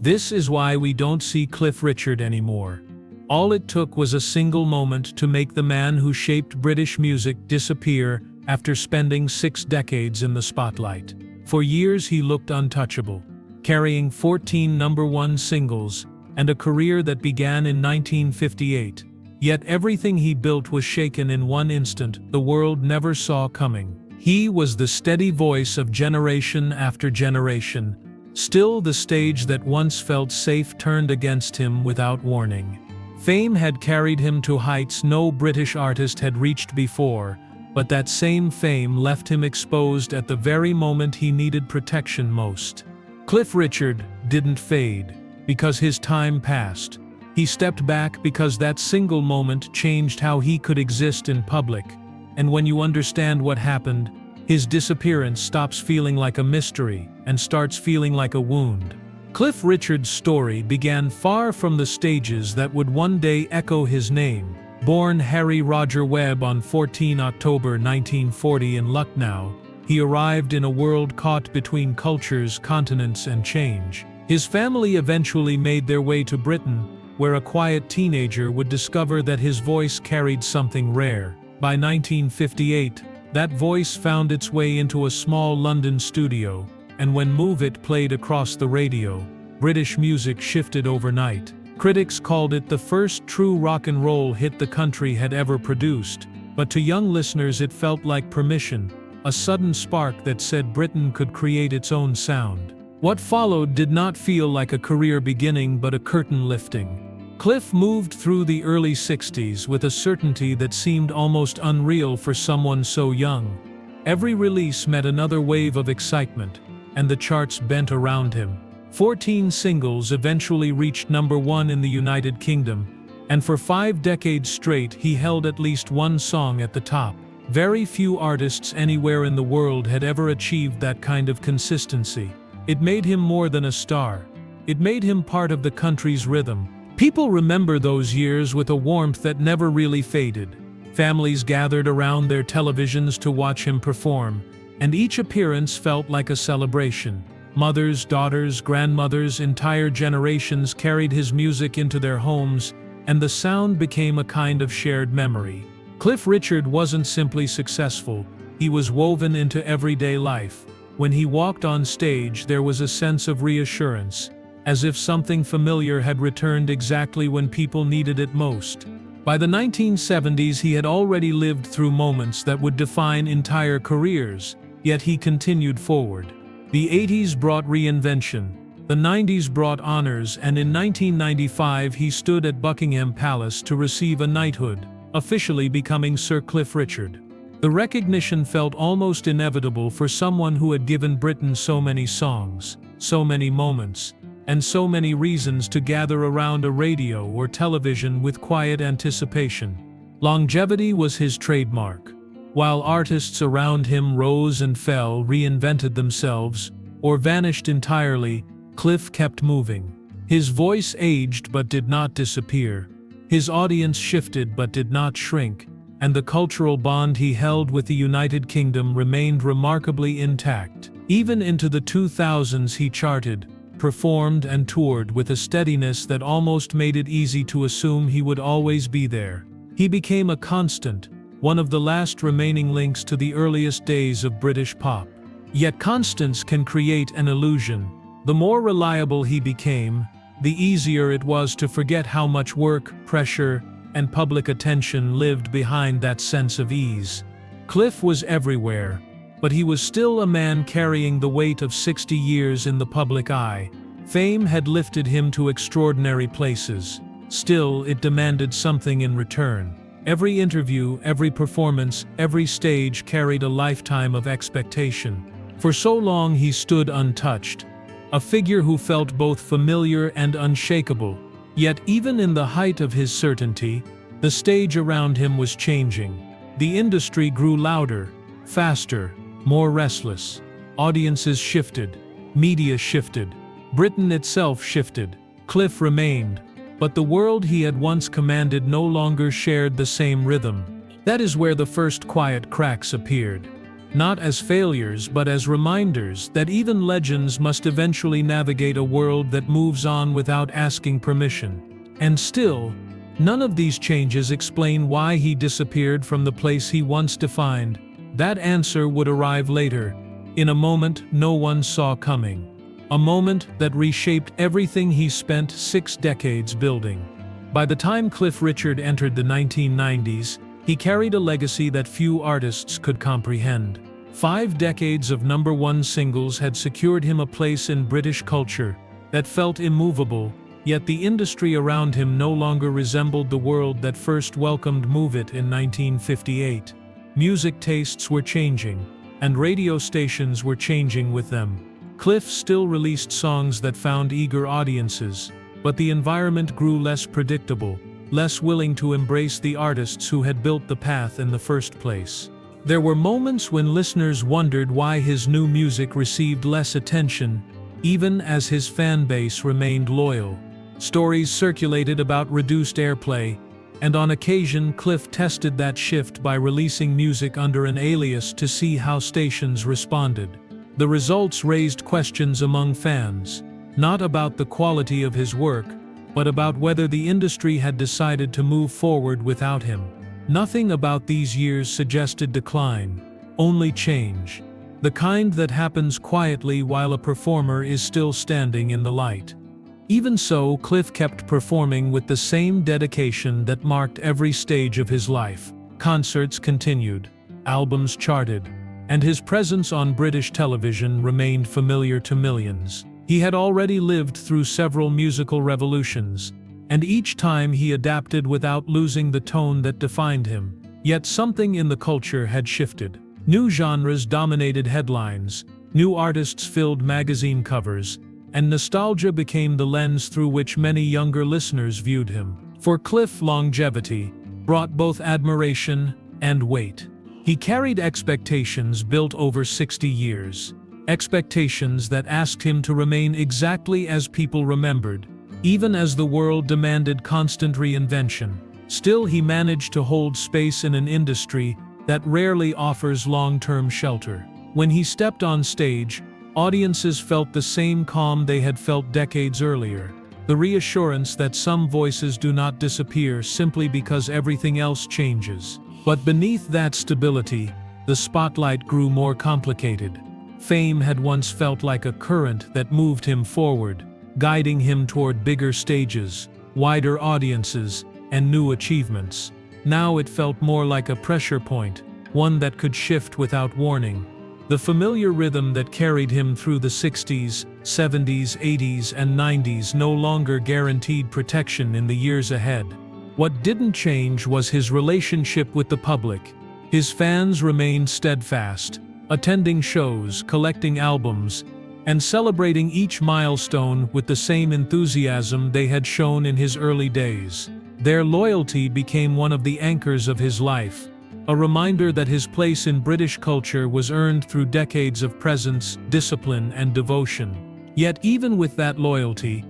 This is why we don't see Cliff Richard anymore. All it took was a single moment to make the man who shaped British music disappear after spending 6 decades in the spotlight. For years he looked untouchable, carrying 14 #1 singles and a career that began in 1958. Yet everything he built was shaken in one instant the world never saw coming. He was the steady voice of generation after generation. Still, the stage that once felt safe turned against him without warning. Fame had carried him to heights no British artist had reached before, but that same fame left him exposed at the very moment he needed protection most. Cliff Richard didn't fade because his time passed. He stepped back because that single moment changed how he could exist in public. And when you understand what happened, his disappearance stops feeling like a mystery and starts feeling like a wound. Cliff Richard's story began far from the stages that would one day echo his name. Born Harry Roger Webb on 14 October 1940 in Lucknow, he arrived in a world caught between cultures, continents, and change. His family eventually made their way to Britain, where a quiet teenager would discover that his voice carried something rare. By 1958, that voice found its way into a small London studio, and when Move It played across the radio, British music shifted overnight. Critics called it the first true rock and roll hit the country had ever produced, but to young listeners it felt like permission, a sudden spark that said Britain could create its own sound. What followed did not feel like a career beginning but a curtain lifting. Cliff moved through the early 60s with a certainty that seemed almost unreal for someone so young. Every release met another wave of excitement, and the charts bent around him. 14 singles eventually reached #1 in the United Kingdom, and for 5 decades straight he held at least one song at the top. Very few artists anywhere in the world had ever achieved that kind of consistency. It made him more than a star. It made him part of the country's rhythm. People remember those years with a warmth that never really faded. Families gathered around their televisions to watch him perform, and each appearance felt like a celebration. Mothers, daughters, grandmothers, entire generations carried his music into their homes, and the sound became a kind of shared memory. Cliff Richard wasn't simply successful, he was woven into everyday life. When he walked on stage, there was a sense of reassurance, as if something familiar had returned exactly when people needed it most. By the 1970s, he had already lived through moments that would define entire careers, yet he continued forward. The 80s brought reinvention, the 90s brought honors, and in 1995 he stood at Buckingham Palace to receive a knighthood, officially becoming Sir Cliff Richard. The recognition felt almost inevitable for someone who had given Britain so many songs, so many moments, and so many reasons to gather around a radio or television with quiet anticipation. Longevity was his trademark. While artists around him rose and fell, reinvented themselves, or vanished entirely, Cliff kept moving. His voice aged but did not disappear. His audience shifted but did not shrink, and the cultural bond he held with the United Kingdom remained remarkably intact. Even into the 2000s he charted, performed and toured with a steadiness that almost made it easy to assume he would always be there. He became a constant, one of the last remaining links to the earliest days of British pop. Yet constants can create an illusion. The more reliable he became, the easier it was to forget how much work, pressure, and public attention lived behind that sense of ease. Cliff was everywhere, but he was still a man carrying the weight of 60 years in the public eye. Fame had lifted him to extraordinary places. Still, it demanded something in return. Every interview, every performance, every stage carried a lifetime of expectation. For so long he stood untouched, a figure who felt both familiar and unshakable. Yet even in the height of his certainty, the stage around him was changing. The industry grew louder, faster, more restless. Audiences shifted, media shifted, Britain itself shifted. Cliff remained, but the world he had once commanded no longer shared the same rhythm. That is where the first quiet cracks appeared. not as failures but as reminders that even legends must eventually navigate a world that moves on without asking permission. And still, none of these changes explain why he disappeared from the place he once defined. That answer would arrive later, in a moment no one saw coming. A moment that reshaped everything he spent 6 decades building. By the time Cliff Richard entered the 1990s, he carried a legacy that few artists could comprehend. 5 decades of #1 singles had secured him a place in British culture that felt immovable, yet the industry around him no longer resembled the world that first welcomed Move It in 1958. Music tastes were changing, and radio stations were changing with them. Cliff still released songs that found eager audiences, but the environment grew less predictable, less willing to embrace the artists who had built the path in the first place. There were moments when listeners wondered why his new music received less attention, even as his fan base remained loyal. Stories circulated about reduced airplay, and on occasion Cliff tested that shift by releasing music under an alias to see how stations responded. The results raised questions among fans, not about the quality of his work, but about whether the industry had decided to move forward without him. Nothing about these years suggested decline, only change. The kind that happens quietly while a performer is still standing in the light. Even so, Cliff kept performing with the same dedication that marked every stage of his life. Concerts continued, albums charted, and his presence on British television remained familiar to millions. He had already lived through several musical revolutions, and each time he adapted without losing the tone that defined him. Yet something in the culture had shifted. New genres dominated headlines, new artists filled magazine covers, and nostalgia became the lens through which many younger listeners viewed him. For Cliff, longevity brought both admiration and weight. He carried expectations built over 60 years. Expectations that asked him to remain exactly as people remembered, even as the world demanded constant reinvention. Still, he managed to hold space in an industry that rarely offers long-term shelter. When he stepped on stage, audiences felt the same calm they had felt decades earlier, the reassurance that some voices do not disappear simply because everything else changes. But beneath that stability, the spotlight grew more complicated. Fame had once felt like a current that moved him forward, guiding him toward bigger stages, wider audiences, and new achievements. Now it felt more like a pressure point, one that could shift without warning. The familiar rhythm that carried him through the 60s, 70s, 80s, and 90s no longer guaranteed protection in the years ahead. What didn't change was his relationship with the public. His fans remained steadfast, attending shows, collecting albums, and celebrating each milestone with the same enthusiasm they had shown in his early days. Their loyalty became one of the anchors of his life, a reminder that his place in British culture was earned through decades of presence, discipline, and devotion. Yet even with that loyalty,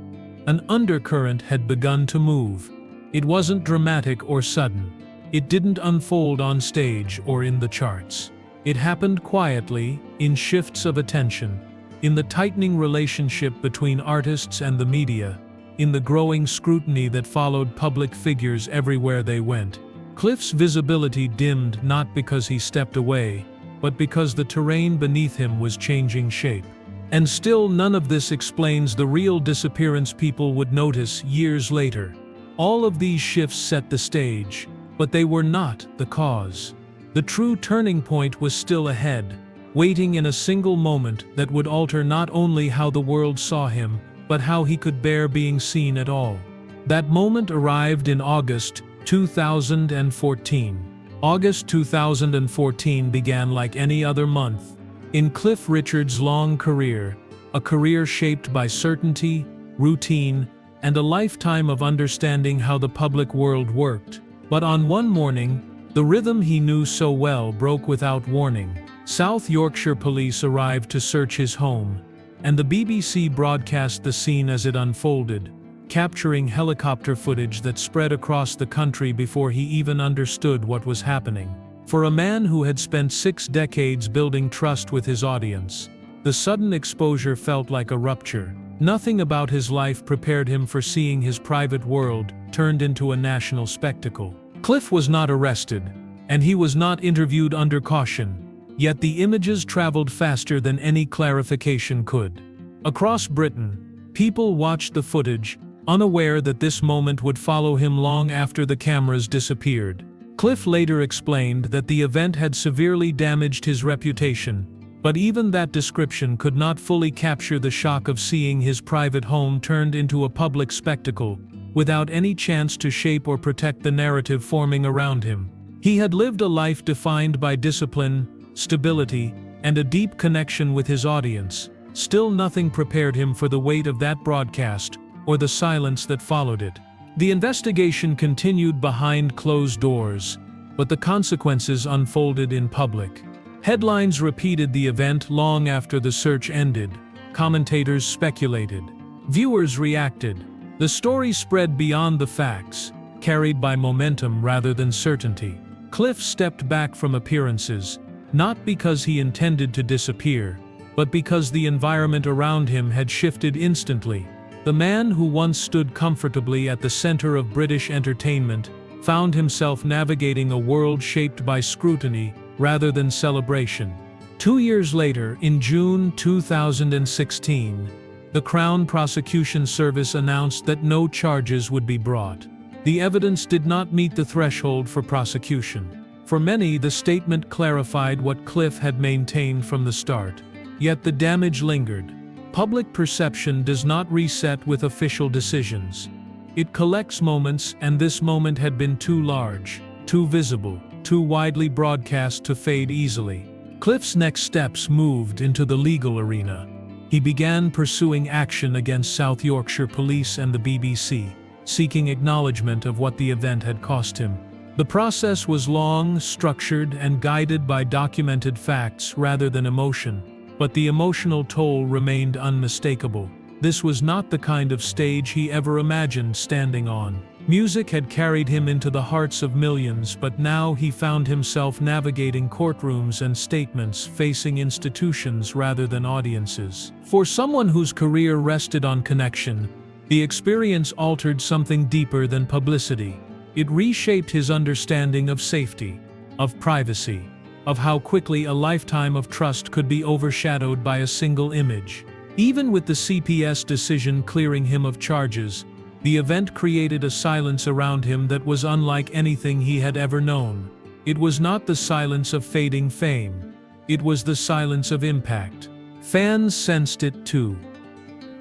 an undercurrent had begun to move. It wasn't dramatic or sudden. It didn't unfold on stage or in the charts. It happened quietly, in shifts of attention, in the tightening relationship between artists and the media, in the growing scrutiny that followed public figures everywhere they went. Cliff's visibility dimmed not because he stepped away, but because the terrain beneath him was changing shape. And still, none of this explains the real disappearance people would notice years later. All of these shifts set the stage, but they were not the cause. The true turning point was still ahead, waiting in a single moment that would alter not only how the world saw him, but how he could bear being seen at all. That moment arrived in August 2014. August 2014 began like any other month. In Cliff Richard's long career, a career shaped by certainty, routine, and a lifetime of understanding how the public world worked. But on one morning, the rhythm he knew so well broke without warning. South Yorkshire police arrived to search his home, and the BBC broadcast the scene as it unfolded, capturing helicopter footage that spread across the country before he even understood what was happening. For a man who had spent 6 decades building trust with his audience, the sudden exposure felt like a rupture. Nothing about his life prepared him for seeing his private world turned into a national spectacle. Cliff was not arrested, and he was not interviewed under caution, yet the images traveled faster than any clarification could. Across Britain, people watched the footage, unaware that this moment would follow him long after the cameras disappeared. Cliff later explained that the event had severely damaged his reputation, but even that description could not fully capture the shock of seeing his private home turned into a public spectacle, without any chance to shape or protect the narrative forming around him. He had lived a life defined by discipline, stability, and a deep connection with his audience. Still, nothing prepared him for the weight of that broadcast, or the silence that followed it. The investigation continued behind closed doors, but the consequences unfolded in public. Headlines repeated the event long after the search ended. Commentators speculated. Viewers reacted. The story spread beyond the facts, carried by momentum rather than certainty. Cliff stepped back from appearances, not because he intended to disappear, but because the environment around him had shifted instantly. The man who once stood comfortably at the center of British entertainment found himself navigating a world shaped by scrutiny rather than celebration. 2 years later, in June 2016, the Crown Prosecution Service announced that no charges would be brought. The evidence did not meet the threshold for prosecution. For many, the statement clarified what Cliff had maintained from the start. Yet the damage lingered. Public perception does not reset with official decisions. It collects moments, and this moment had been too large, too visible, too widely broadcast to fade easily. Cliff's next steps moved into the legal arena. He began pursuing action against South Yorkshire Police and the BBC, seeking acknowledgement of what the event had cost him. The process was long, structured, and guided by documented facts rather than emotion, but the emotional toll remained unmistakable. This was not the kind of stage he ever imagined standing on. Music had carried him into the hearts of millions, but now he found himself navigating courtrooms and statements, facing institutions rather than audiences. For someone whose career rested on connection, the experience altered something deeper than publicity. It reshaped his understanding of safety, of privacy, of how quickly a lifetime of trust could be overshadowed by a single image. Even with the CPS decision clearing him of charges, the event created a silence around him that was unlike anything he had ever known. It was not the silence of fading fame. It was the silence of impact. Fans sensed it too.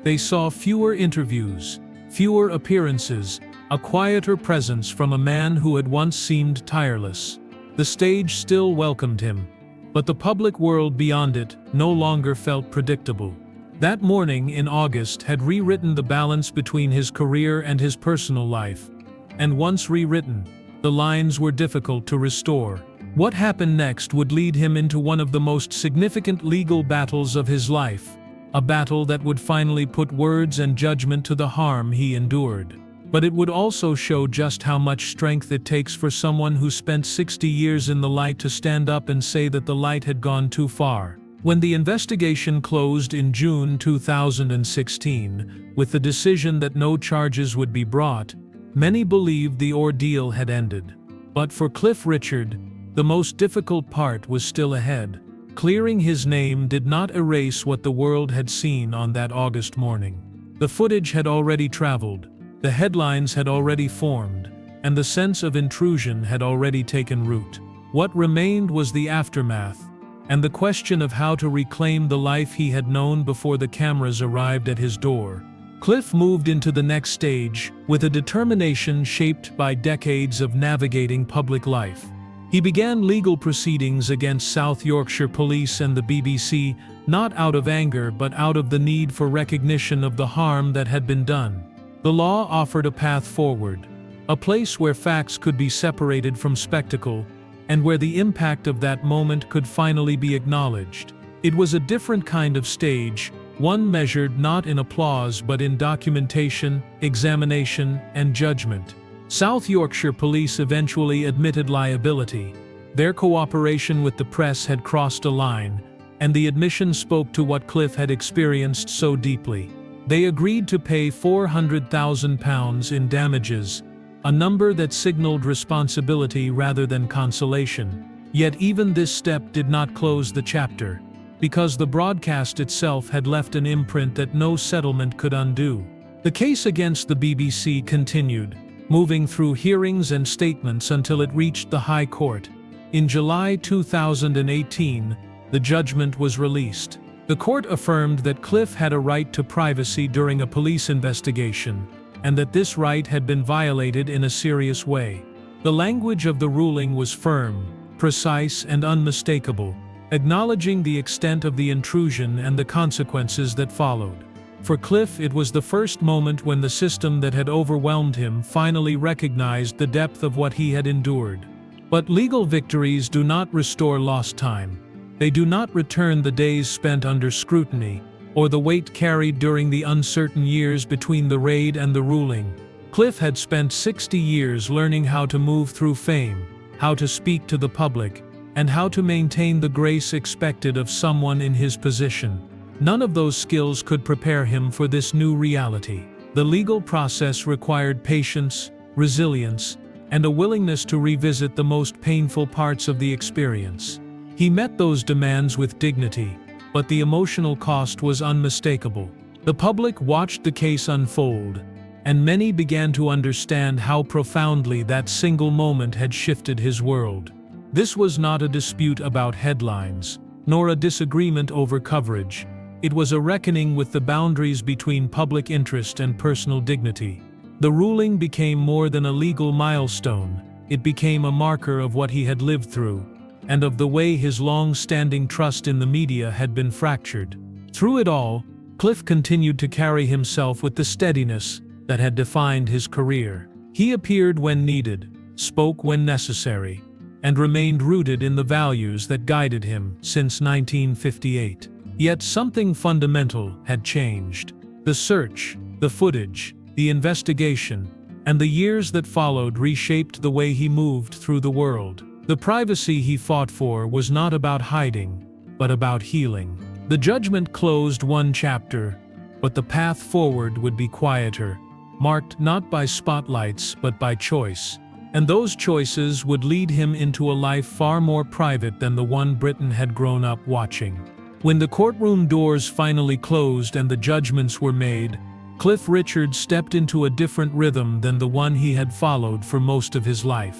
They saw fewer interviews, fewer appearances, a quieter presence from a man who had once seemed tireless. The stage still welcomed him, but the public world beyond it no longer felt predictable. That morning in August had rewritten the balance between his career and his personal life, and once rewritten, the lines were difficult to restore. What happened next would lead him into one of the most significant legal battles of his life, a battle that would finally put words and judgment to the harm he endured. But it would also show just how much strength it takes for someone who spent 60 years in the light to stand up and say that the light had gone too far. When the investigation closed in June 2016, with the decision that no charges would be brought, many believed the ordeal had ended. But for Cliff Richard, the most difficult part was still ahead. Clearing his name did not erase what the world had seen on that August morning. The footage had already traveled, the headlines had already formed, and the sense of intrusion had already taken root. What remained was the aftermath, and the question of how to reclaim the life he had known before the cameras arrived at his door. Cliff moved into the next stage with a determination shaped by decades of navigating public life. He began legal proceedings against South Yorkshire Police and the BBC, not out of anger but out of the need for recognition of the harm that had been done. The law offered a path forward, a place where facts could be separated from spectacle, and where the impact of that moment could finally be acknowledged. It was a different kind of stage, one measured not in applause but in documentation, examination, and judgment. South Yorkshire Police eventually admitted liability, Their cooperation with the press had crossed a line, and the admission spoke to what Cliff had experienced so deeply. They agreed to pay £400,000 in damages, a number that signaled responsibility rather than consolation. Yet even this step did not close the chapter, because the broadcast itself had left an imprint that no settlement could undo. The case against the BBC continued, moving through hearings and statements until it reached the High Court. In July 2018, the judgment was released. The court affirmed that Cliff had a right to privacy during a police investigation, and that this right had been violated in a serious way. The language of the ruling was firm, precise, and unmistakable, acknowledging the extent of the intrusion and the consequences that followed. For Cliff, it was the first moment when the system that had overwhelmed him finally recognized the depth of what he had endured. But legal victories do not restore lost time. They do not return the days spent under scrutiny, or the weight carried during the uncertain years between the raid and the ruling. Cliff had spent 60 years learning how to move through fame, how to speak to the public, and how to maintain the grace expected of someone in his position. None of those skills could prepare him for this new reality. The legal process required patience, resilience, and a willingness to revisit the most painful parts of the experience. He met those demands with dignity, but the emotional cost was unmistakable. The public watched the case unfold, and many began to understand how profoundly that single moment had shifted his world. This was not a dispute about headlines, nor a disagreement over coverage. It was a reckoning with the boundaries between public interest and personal dignity. The ruling became more than a legal milestone. It became a marker of what he had lived through, and of the way his long-standing trust in the media had been fractured. Through it all, Cliff continued to carry himself with the steadiness that had defined his career. He appeared when needed, spoke when necessary, and remained rooted in the values that guided him since 1958. Yet something fundamental had changed. The search, the footage, the investigation, and the years that followed reshaped the way he moved through the world. The privacy he fought for was not about hiding, but about healing. The judgment closed one chapter, but the path forward would be quieter, marked not by spotlights but by choice. And those choices would lead him into a life far more private than the one Britain had grown up watching. When the courtroom doors finally closed and the judgments were made, Cliff Richard stepped into a different rhythm than the one he had followed for most of his life.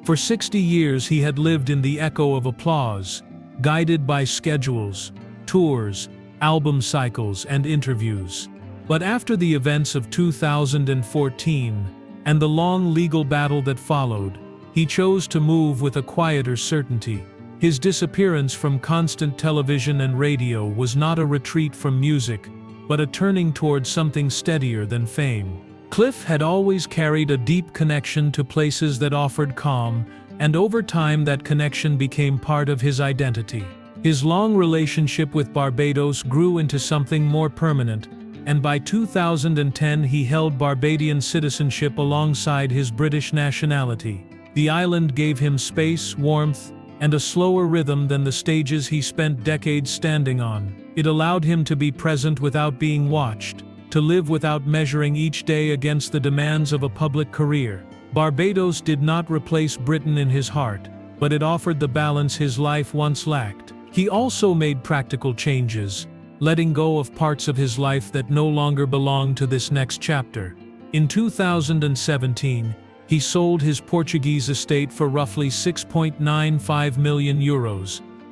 For 60 years he had lived in the echo of applause, guided by schedules, tours, album cycles, and interviews. But after the events of 2014, and the long legal battle that followed, he chose to move with a quieter certainty. His disappearance from constant television and radio was not a retreat from music, but a turning towards something steadier than fame. Cliff had always carried a deep connection to places that offered calm, and over time that connection became part of his identity. His long relationship with Barbados grew into something more permanent, and by 2010 he held Barbadian citizenship alongside his British nationality. The island gave him space, warmth, and a slower rhythm than the stages he spent decades standing on. It allowed him to be present without being watched, to live without measuring each day against the demands of a public career. Barbados did not replace Britain in his heart, but it offered the balance his life once lacked. He also made practical changes, letting go of parts of his life that no longer belonged to this next chapter. In 2017, he sold his Portuguese estate for roughly €6.95 million,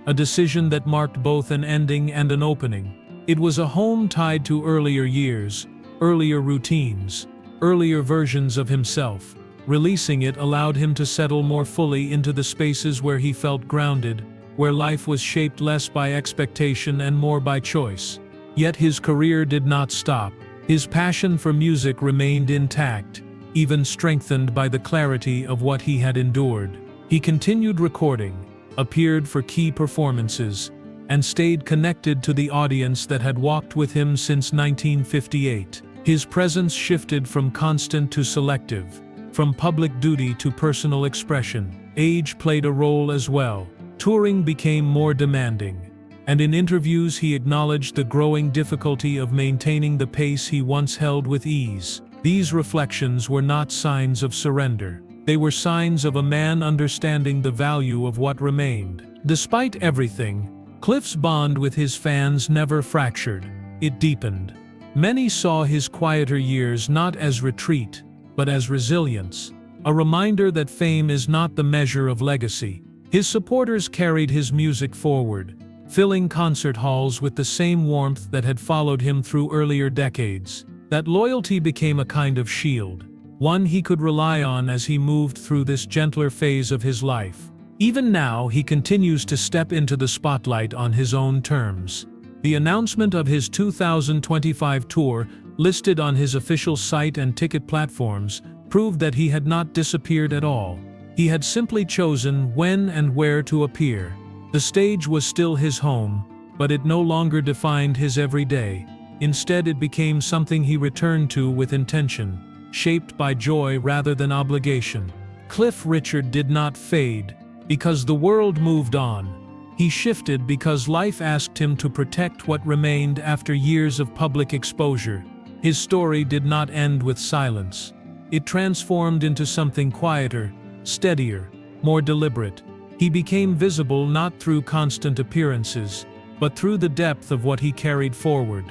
a decision that marked both an ending and an opening. It was a home tied to earlier years, earlier routines, earlier versions of himself. Releasing it allowed him to settle more fully into the spaces where he felt grounded, where life was shaped less by expectation and more by choice. Yet his career did not stop. His passion for music remained intact, even strengthened by the clarity of what he had endured. He continued recording, appeared for key performances, and stayed connected to the audience that had walked with him since 1958. His presence shifted from constant to selective, from public duty to personal expression. Age played a role as well. Touring became more demanding, and in interviews he acknowledged the growing difficulty of maintaining the pace he once held with ease. These reflections were not signs of surrender. They were signs of a man understanding the value of what remained. Despite everything, Cliff's bond with his fans never fractured. It deepened. Many saw his quieter years not as retreat, but as resilience, a reminder that fame is not the measure of legacy. His supporters carried his music forward, filling concert halls with the same warmth that had followed him through earlier decades. That loyalty became a kind of shield, one he could rely on as he moved through this gentler phase of his life. Even now, he continues to step into the spotlight on his own terms. The announcement of his 2025 tour, listed on his official site and ticket platforms, proved that he had not disappeared at all. He had simply chosen when and where to appear. The stage was still his home, but it no longer defined his everyday. Instead, it became something he returned to with intention, shaped by joy rather than obligation. Cliff Richard did not fade because the world moved on. He shifted because life asked him to protect what remained after years of public exposure. His story did not end with silence. It transformed into something quieter, steadier, more deliberate. He became visible not through constant appearances, but through the depth of what he carried forward.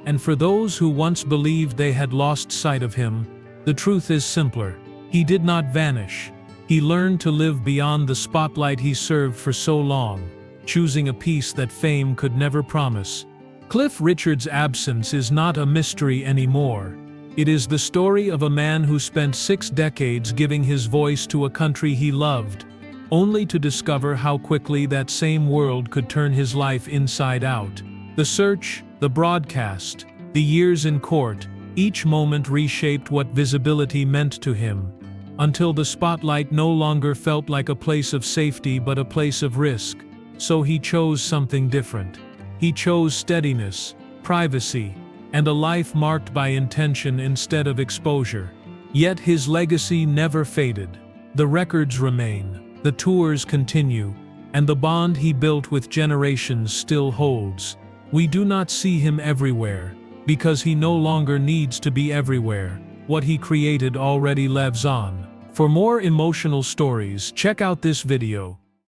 And for those who once believed they had lost sight of him, the truth is simpler. He did not vanish. He learned to live beyond the spotlight he served for so long, choosing a peace that fame could never promise. Cliff Richard's absence is not a mystery anymore. It is the story of a man who spent 6 decades giving his voice to a country he loved, only to discover how quickly that same world could turn his life inside out. The search, the broadcast, the years in court, each moment reshaped what visibility meant to him, until the spotlight no longer felt like a place of safety but a place of risk. So he chose something different. He chose steadiness, privacy, and a life marked by intention instead of exposure. Yet his legacy never faded. The records remain, the tours continue, and the bond he built with generations still holds. We do not see him everywhere, because he no longer needs to be everywhere. What he created already lives on. For more emotional stories, check out this video.